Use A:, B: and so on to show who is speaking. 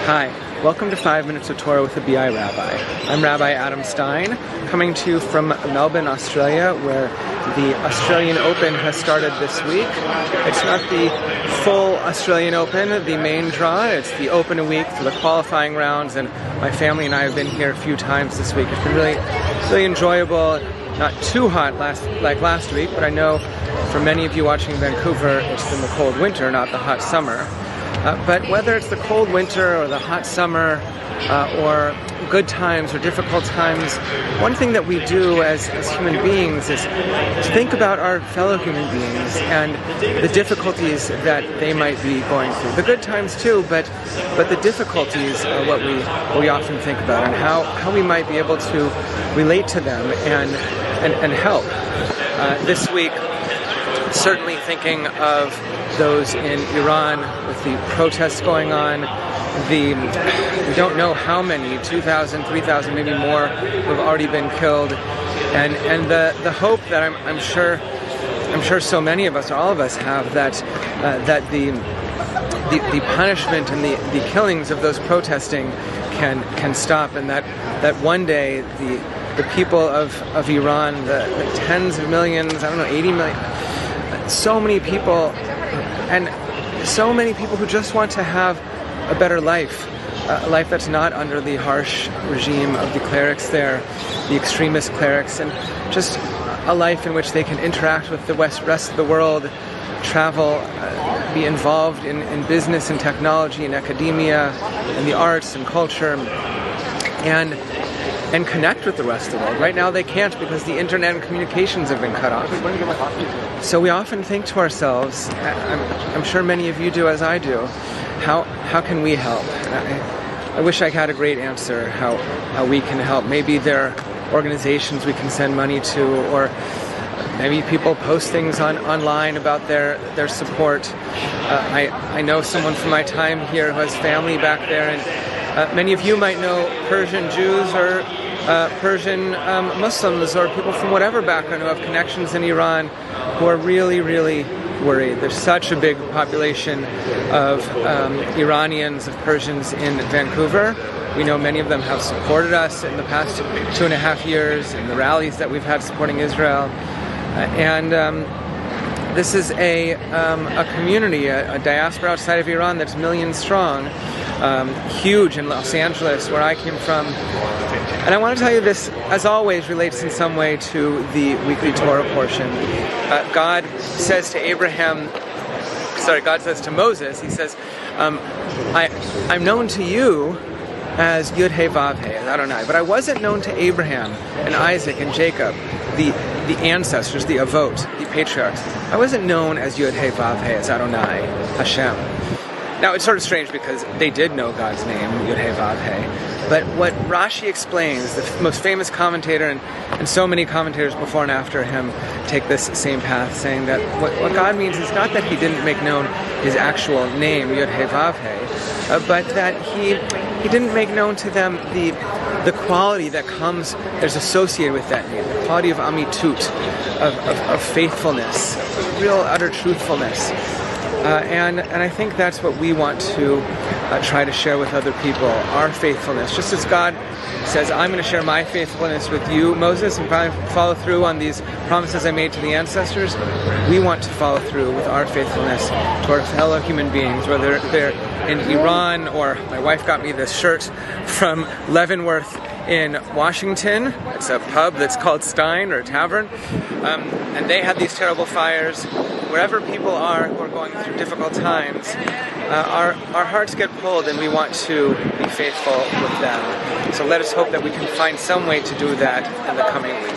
A: Hi, welcome to 5 Minutes of Torah with the BI Rabbi. I'm Rabbi Adam Stein, coming to you from Melbourne, Australia, where the Australian Open has started this week. It's not the full Australian Open, the main draw. It's the Open a week for the qualifying rounds, and my family and I have been here a few times this week. It's been really enjoyable. Not too hot like last week, but I know for many of you watching in Vancouver, it's been the cold winter, not the hot summer. But whether it's the cold winter or the hot summer or good times or difficult times, one thing that we do as human beings is to think about our fellow human beings and the difficulties that they might be going through. The good times too, but the difficulties are what we often think about, and how we might be able to relate to them and help. This week, certainly thinking of those in Iran with the protests going on. We don't know how many, 2,000, 3,000, maybe more, who have already been killed, and the hope that I'm sure so many of us, or all of us, have that the punishment and the killings of those protesting can stop, and that one day the people of Iran, the tens of millions, 80 million, so many people, and so many people who just want to have a better life, a life that's not under the harsh regime of the clerics there, the extremist clerics, and just a life in which they can interact with the rest of the world, travel, be involved in business and technology and academia and the arts and culture, and connect with the rest of the world. Right now they can't because the internet and communications have been cut off. So we often think to ourselves, I'm sure many of you do as I do, how can we help? I wish I had a great answer how we can help. Maybe there are organizations we can send money to, or maybe people post things online about their support. I know someone from my time here who has family back there, and many of you might know Persian Jews or Persian Muslims or people from whatever background who have connections in Iran who are really worried. There's such a big population of Iranians, of Persians in Vancouver. We know many of them have supported us in the past 2.5 years in the rallies that we've had supporting Israel. And this is a community, a diaspora outside of Iran that's millions strong, huge in Los Angeles, where I came from. And I want to tell you this, as always, relates in some way to the weekly Torah portion. God says to Moses, he says, I'm known to you as Yud He Vav He, as Adonai, but I wasn't known to Abraham and Isaac and Jacob, the ancestors, the Avot, the patriarchs. I wasn't known as Yud He Vav He, as Adonai, Hashem. Now, it's sort of strange because they did know God's name, Yud He Vav He. But what Rashi explains, the most famous commentator, and so many commentators before and after him take this same path, saying that what God means is not that he didn't make known his actual name, Yud He Vav He, but that he didn't make known to them the quality that's associated with that name, the quality of amitut, of faithfulness, of real utter truthfulness. And I think that's what we want to try to share with other people, our faithfulness. Just as God says, I'm going to share my faithfulness with you, Moses, and follow through on these promises I made to the ancestors, we want to follow through with our faithfulness to our fellow human beings, whether they're in Iran, or my wife got me this shirt from Leavenworth in Washington. It's a pub that's called Stein, or a tavern, and they had these terrible fires. Wherever people are who are going through difficult times, our hearts get pulled, and we want to be faithful with them. So let us hope that we can find some way to do that in the coming week.